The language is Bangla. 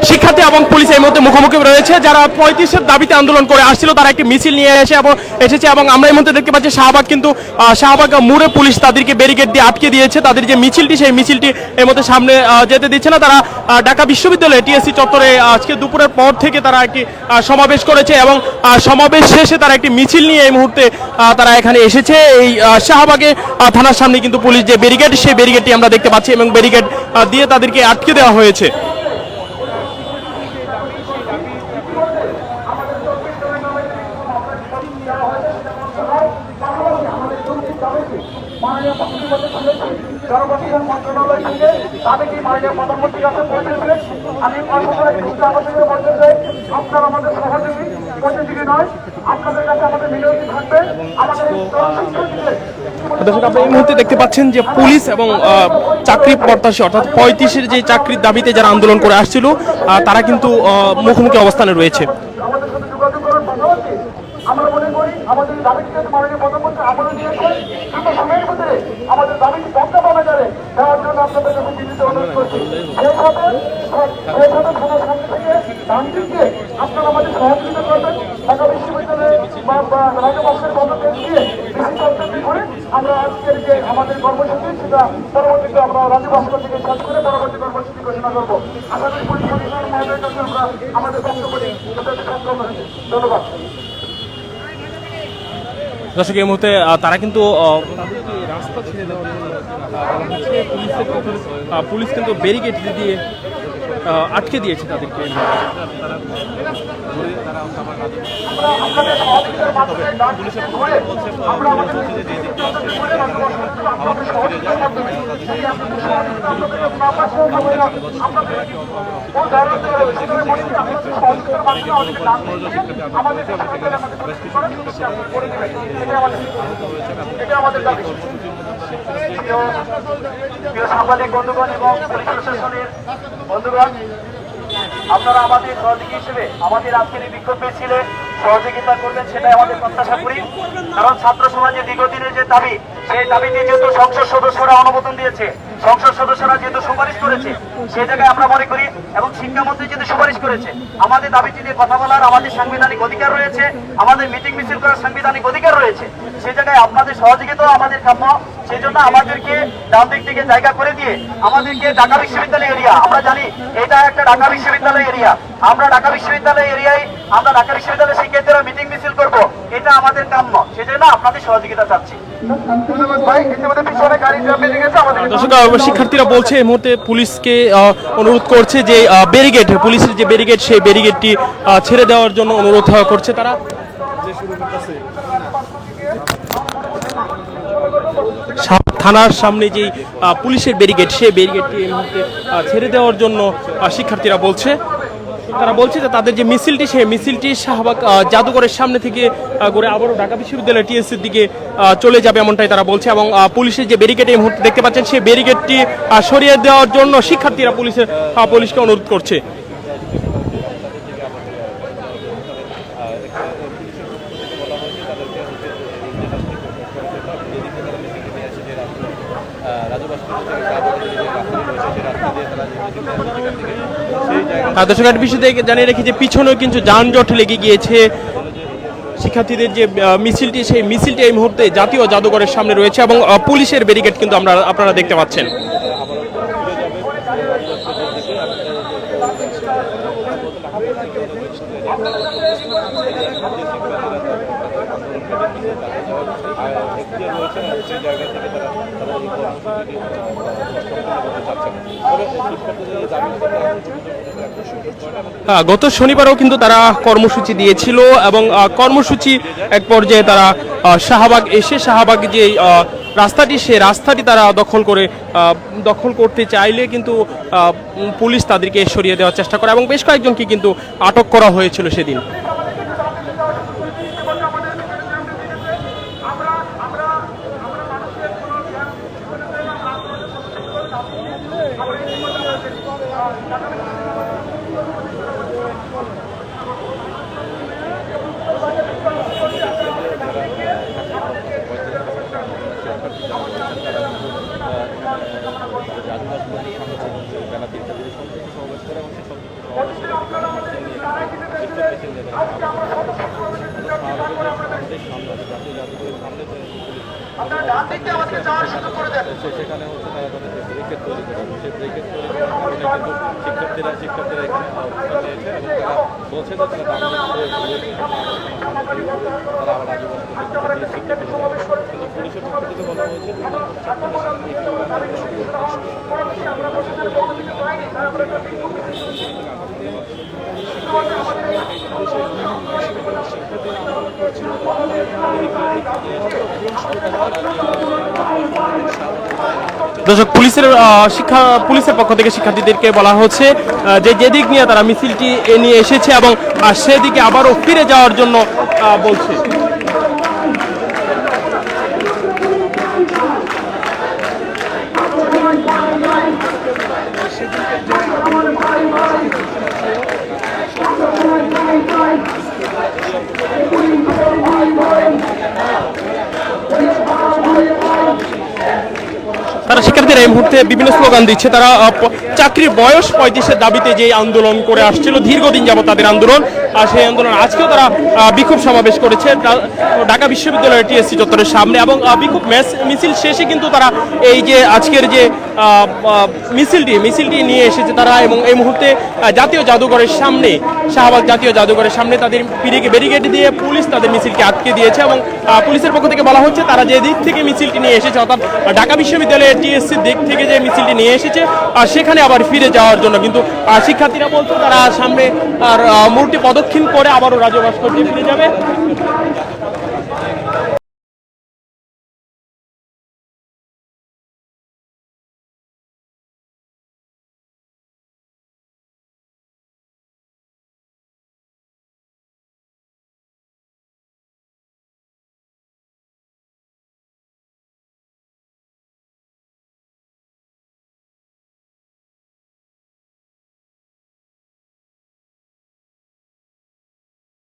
শিক্ষার্থী এবং পুলিশ এই মুহূর্তে মুখোমুখি রয়েছে। যারা 35-এর দাবিতে আন্দোলন করে আসছিল তারা একটি মিছিল নিয়ে এসেছে এবং আমরা এই মুহূর্তে দেখতে পাচ্ছি শাহবাগ কিন্তু শাহবাগ মোড়ে পুলিশ তাদেরকে ব্যারিকেড দিয়ে আটকে দিয়েছে। তাদের যে মিছিলটি সেই মিছিলটি এর মধ্যে সামনে যেতে দিচ্ছে না। তারা ঢাকা বিশ্ববিদ্যালয়ে টিএসসি চত্বরে আজকে দুপুরের পর থেকে তারা একটি সমাবেশ করেছে এবং সমাবেশ শেষে তারা একটি মিছিল নিয়ে এই মুহূর্তে তারা এখানে এসেছে। এই শাহবাগে থানার সামনে কিন্তু পুলিশ যে ব্যারিকেড সেই ব্যারিকেডটি আমরা দেখতে পাচ্ছি এবং ব্যারিকেড দিয়ে তাদেরকে আটকে দেওয়া হয়েছে। জনপ্রশাসন মন্ত্রণালয় থেকে তাদেরকে মাননীয় প্রধানমন্ত্রীর কাছে পৌঁছে দিলেন। আমি বলতে চাই আপনারা আমাদের সহযোগী প্রতিযোগী নয়, আপনাদের কাছে আমাদের মিনতি থাকবে। আমাদের দর্শক আপনারা এই মুহূর্তে দেখতে পাচ্ছেন যে পুলিশ এবং চাকরি প্রত্যাশী অর্থাৎ 35-এর যে চাকরির দাবিতে যারা আন্দোলন করে আসছিল তারা কিন্তু মুখোমুখি অবস্থানে রয়েছে। আমাদের সাথে যোগাযোগ করার পাশাপাশি আমরা মনে করি আমাদের দাবিটি মাননীয় প্রধানমন্ত্রী আমলে নিয়েছেন। কিন্তু সময়ের ভিতরে আমাদের দাবিটি বন্ধ পাওয়া যাবে দেওয়ার জন্য আপনাদের কাছে বিনীত অনুরোধ করছি। সেই সাথে থানার সামনে থেকে গান্ধীকে আপনারা আমাদের সহযোগিতা করবেন। ঢাকা বিশ্ববিদ্যালয়ে বা রাজবাসের পদক্ষেপ দিয়ে বেশি সরকারি করে আমরা আজকের যে আমাদের কর্মসূচি সেটা পরবর্তীতে আমরা রাজবাসটা থেকে শেষ করে পরবর্তী কর্মসূচি ঘোষণা করবো। আশা করি পুলিশ কমিশনার মহোদয়ের কাছে আমরা আমাদের বক্তব্য ধন্যবাদ। দর্শক এই মুহূর্তে তারা কিন্তু রাস্তা ছেড়ে দেওয়ার পুলিশ কিন্তু ব্যারিকেড দিয়ে আটকে দিয়েছে তাদেরকে। সাংবাদিক বন্ধুগণ এবং পুলিশ প্রশাসনের বন্ধুগণ, আপনারা আমাদের সহযোগী হিসেবে আমাদের আজকের এই বিক্ষোভ মিছিলে সহযোগিতা করবেন সেটাই আমাদের প্রত্যাশা করি। কারণ ছাত্র সমাজের দীর্ঘদিনের যে দাবি সেই দাবিটি যেহেতু সংসদ সদস্যরা অনুমোদন দিয়েছে, সংসদ সদস্যরা যেহেতু সুপারিশ করেছে, সেই জায়গায় আমরা মনে করি এবং শিক্ষামন্ত্রী যেহেতু সুপারিশ করেছে, আমাদের দাবিটি নিয়ে কথা বলার আমাদের সাংবিধানিক অধিকার রয়েছে, আমাদের মিটিং মিছিল করার সাংবিধানিক অধিকার রয়েছে। সেই জায়গায় আপনাদের সহযোগিতাও আমাদের কাম্য। সেই জন্য আমাদেরকে ডান দিক থেকে জায়গা করে দিয়ে আমাদেরকে ঢাকা বিশ্ববিদ্যালয় এরিয়া, আমরা জানি এটা একটা ঢাকা বিশ্ববিদ্যালয় এরিয়া, আমরা ঢাকা বিশ্ববিদ্যালয় এরিয়ায় আমরা ঢাকা বিশ্ববিদ্যালয়ের শিক্ষার্থীরা মিটিং মিছিল করব, এটা আমাদের কাম্য। সেজন্য আপনাদের সহযোগিতা চাচ্ছি। দর্শক শিক্ষার্থীরা বলছে এই মুহূর্তে পুলিশকে অনুরোধ করছে যে ব্যারিকেড, পুলিশের যে ব্যারিকেড সেই ব্যারিকেডটি ছেড়ে দেওয়ার জন্য অনুরোধ করছে তারা। থানার সামনে যে পুলিশের ব্যারিকেড সেই ব্যারিকেডটি এই মুহূর্তে ছেড়ে দেওয়ার জন্য শিক্ষার্থীরা বলছে। তারা বলছে যে তাদের যে মিছিলটি সেই মিছিলটি শাহবাগ জাদুঘরের সামনে থেকে ঘুরে আবারও ঢাকা বিশ্ববিদ্যালয় টিএসসির দিকে চলে যাবে এমনটাই তারা বলছে। এবং পুলিশের যে ব্যারিকেড এই মুহূর্তে দেখতে পাচ্ছেন সেই ব্যারিকেডটি সরিয়ে দেওয়ার জন্য শিক্ষার্থীরা পুলিশকে অনুরোধ করছে। দর্শক একটা বিষয় জানিয়ে রেখে যে পিছনেও কিন্তু যানজট লেগে গিয়েছে। শিক্ষার্থীদের যে মিছিলটি সেই মিছিলটি এই মুহূর্তে জাতীয় জাদুঘরের সামনে রয়েছে এবং পুলিশের ব্যারিকেড কিন্তু আপনারা দেখতে পাচ্ছেন। গত শনিবারও কিন্তু তারা কর্মসূচি দিয়েছিল এবং কর্মসূচি এক পর্যায়ে তারা শাহবাগ এসে শাহবাগ যে রাস্তাটি সেই রাস্তাটি তারা দখল করতে চাইলে কিন্তু পুলিশ তাদেরকে সরিয়ে দেওয়ার চেষ্টা করে এবং বেশ কয়েকজনকে কিন্তু আটক করা হয়েছিল সেদিন। আপনারা ডান দিকে আমাকে যাওয়ার সুযোগ করে দেন। সেখানে হচ্ছে তারা তাদের ব্রেকেট তৈরি করে সেই ব্রেকেট তৈরি করার কারণে কিন্তু শিক্ষার্থীরা এখানে অবস্থান নিয়েছে এবং তারা বলছে যে তারা তারা আবার আগে কিন্তু পুলিশের পক্ষ থেকে বলা হয়েছে দর্শক, পুলিশের পক্ষ থেকে শিক্ষার্থীদেরকে বলা হচ্ছে যে যেদিক নিয়ে তারা মিছিলটি নিয়ে এসেছে এবং সেদিকে আবারও ফিরে যাওয়ার জন্য বলছে। তারা শিক্ষার্থীরা এই মুহূর্তে বিভিন্ন স্লোগান দিচ্ছে। তারা চাকরির বয়স 35-এর দাবিতে যে আন্দোলন করে আসছিল দীর্ঘদিন যাবত তাদের আন্দোলন, আর সেই আন্দোলন আজকেও তারা বিক্ষোভ সমাবেশ করেছে ঢাকা বিশ্ববিদ্যালয়ের টিএসসি চত্বরের সামনে। এবং বিক্ষোভ মিছিল শেষে কিন্তু তারা এই যে আজকের যে মিছিলটি নিয়ে এসেছে তারা, এবং এই মুহূর্তে জাতীয় জাদুঘরের সামনে, শাহবাগ জাতীয় জাদুঘরের সামনে তাদের ব্যারিকেড দিয়ে পুলিশ তাদের মিছিলকে আটকে দিয়েছে। এবং পুলিশের পক্ষ থেকে বলা হচ্ছে তারা যে দিক থেকে মিছিলটি নিয়ে এসেছে, অর্থাৎ ঢাকা বিশ্ববিদ্যালয়ের টিএসসির দিক থেকে যে মিছিলটি নিয়ে এসেছে সেখানে আবার ফিরে যাওয়ার জন্য। কিন্তু শিক্ষার্থীরা বলছে তারা সামনে আর মূর্তি প্রদক্ষিণ করে আবারও রাজভাস্কর্যে ফিরে যাবে।